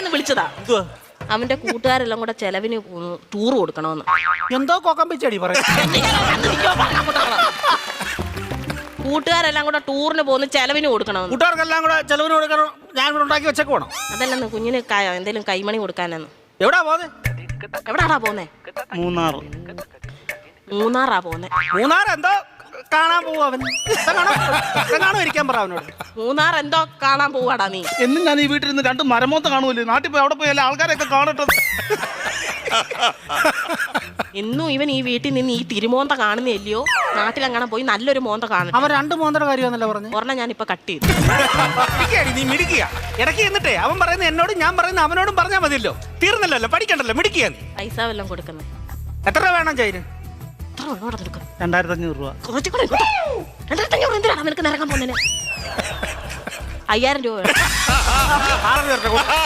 അങ്ങ് വിളിച്ചതാ. അവന്റെ കൂട്ടുകാരെല്ലാം കൂടെ ചെലവിന് ടൂർ കൊടുക്കണമെന്ന്. എന്തോ കൊക്കമ്പിച്ചടി പറയാ. കൂട്ടുകാരെല്ലാം കൂടെ ടൂറിന് പോകുന്ന ചെലവിന് കൊടുക്കണമെന്ന്. കൂട്ടുകാർക്കെല്ലാം കൂടെ ചെലവിന് കൊടുക്കണം. ഞാൻ കൂടെ ഉണ്ടാക്കി വെച്ചേക്ക് വേണം. അതല്ലെന്ന് കുഞ്ഞിന് എന്തേലും കൈമണി കൊടുക്കാനെന്ന്. എവിടാ പോന്നെ? എവിടാടാ പോന്നെ? മൂന്നാറാ പോന്നെ. മൂന്നാർ എന്തോ കാണാൻ പോവാ അവൻ. ഇരിക്കാൻ പറ അവനോട്. മൂന്നാർ എന്തോ കാണാൻ പോവാടാ നീ. എന്നും ഞാൻ ഈ വീട്ടിൽ നിന്ന് 2 മരമോത്ത കാണുമല്ലേ. നാട്ടിൽ പോയി അവിടെ പോയി എല്ലാ ആൾക്കാരെയൊക്കെ കാണട്ടെ. ഇന്നും ഇവൻ ഈ വീട്ടിൽ നിന്ന് ഈ തിരുമോന്ത കാണുന്നില്ലയോ? നാട്ടിലെങ്ങനെ പോയി നല്ലൊരു മോന്ത കാണും. അവൻ 2 മോന്തയുടെ കാര്യമാണല്ലോ പറഞ്ഞു. ഒരെണ്ണം ഞാനിപ്പോ കട്ട് ചെയ്തു. നീ മിടിക്കുക. ഇടയ്ക്ക് എന്നിട്ടേ അവൻ പറയുന്നത് എന്നോടും ഞാൻ പറയുന്നത് അവനോടും പറഞ്ഞാൽ മതിയല്ലോ. തീർന്നല്ലോ, പഠിക്കണ്ടല്ലോ, മിടിക്കുക നീ. പൈസ വല്ലതും കൊടുക്കുന്നത് എത്ര രൂപ വേണം ചൈന്? 2500 രൂപ. 2500 എന്തിനാണ് നിനക്ക് നിറങ്ങാൻ പോകുന്നതിന്? 5000 രൂപ വേണം.